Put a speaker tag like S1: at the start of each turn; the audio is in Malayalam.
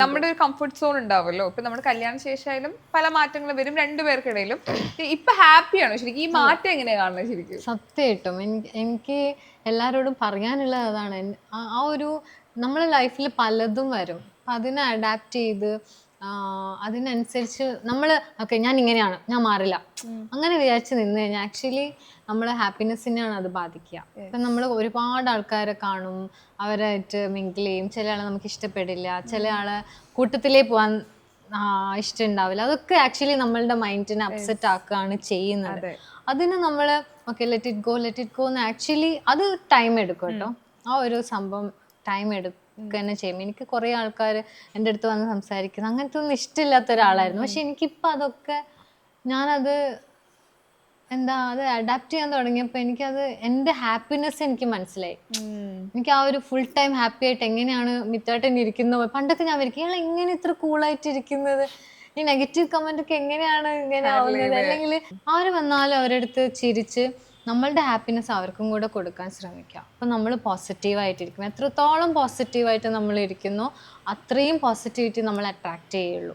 S1: നമ്മുടെ ഒരു കംഫർട്ട് സോൺ ഉണ്ടാവുമല്ലോ. ഇപ്പൊ നമ്മുടെ കല്യാണ ശേഷമായാലും പല മാറ്റങ്ങളും വരും രണ്ടുപേർക്കിടയിലും. ഇപ്പൊ ഹാപ്പിയാണോ ശരിക്കും? ഈ മാറ്റം എങ്ങനെയാ കാണുന്നത് ശരിക്കും?
S2: സത്യമായിട്ടും എനിക്ക് എല്ലാവരോടും പറയാനുള്ളത് അതാണ്. ആ ഒരു നമ്മളെ ലൈഫിൽ പലതും വരും. അപ്പം അതിനെ അഡാപ്റ്റ് ചെയ്ത് അതിനനുസരിച്ച് നമ്മൾ ഓക്കെ ഞാൻ ഇങ്ങനെയാണ്, ഞാൻ മാറില്ല അങ്ങനെ വിചാരിച്ച് നിന്ന് കഴിഞ്ഞാൽ ആക്ച്വലി നമ്മളെ ഹാപ്പിനെസ്സിനെയാണ് അത് ബാധിക്കുക. ഇപ്പം നമ്മൾ ഒരുപാട് ആൾക്കാരെ കാണും, അവരായിട്ട് മിങ്കിൾ ചെയ്യും. ചില ആളെ നമുക്ക് ഇഷ്ടപ്പെടില്ല, ചില ആളെ കൂട്ടത്തിലേ പോകാൻ ഇഷ്ടമുണ്ടാവില്ല. അതൊക്കെ ആക്ച്വലി നമ്മളുടെ മൈൻഡിനെ അപ്സെറ്റ് ആക്കുകയാണ് ചെയ്യുന്നത്. അതിന് നമ്മൾ ഓക്കെ ലെറ്റ് ഇറ്റ് ഗോ എന്ന് ആക്ച്വലി അത് ടൈം എടുക്കും കേട്ടോ. ആ ഒരു സംഭവം ടൈം എടുക്കുക തന്നെ ചെയ്യും. എനിക്ക് കുറേ ആൾക്കാർ എൻ്റെ അടുത്ത് വന്ന് സംസാരിക്കുന്നത് അങ്ങനത്തെ ഒന്നും ഇഷ്ടമില്ലാത്ത ഒരാളായിരുന്നു. പക്ഷെ എനിക്കിപ്പോൾ അതൊക്കെ ഞാനത് അത് അഡാപ്റ്റ് ചെയ്യാൻ തുടങ്ങിയപ്പോൾ എനിക്കത് എൻ്റെ ഹാപ്പിനെസ് എനിക്ക് മനസ്സിലായി. എനിക്ക് ആ ഒരു ഫുൾ ടൈം ഹാപ്പി ആയിട്ട് എങ്ങനെയാണ് മിത്തായിട്ട് ഇരിക്കുന്നത്. പണ്ടൊക്കെ ഞാൻ വിചാരിക്കും ഇയാൾ എങ്ങനെ ഇത്ര കൂളായിട്ട് ഇരിക്കുന്നത്, ഈ നെഗറ്റീവ് കമന്റ് ഒക്കെ എങ്ങനെയാണ് ഇങ്ങനെ ആവുന്നത്. അല്ലെങ്കിൽ ആര് വന്നാലും അവരുടെ അടുത്ത് ചിരിച്ച് നമ്മളുടെ ഹാപ്പിനെസ് അവർക്കും കൂടെ കൊടുക്കാൻ ശ്രമിക്കുക. അപ്പം നമ്മൾ പോസിറ്റീവായിട്ടിരിക്കും. എത്രത്തോളം പോസിറ്റീവായിട്ട് നമ്മൾ ഇരിക്കുന്നോ അത്രയും പോസിറ്റിവിറ്റി നമ്മൾ അട്രാക്റ്റ് ചെയ്യുള്ളൂ.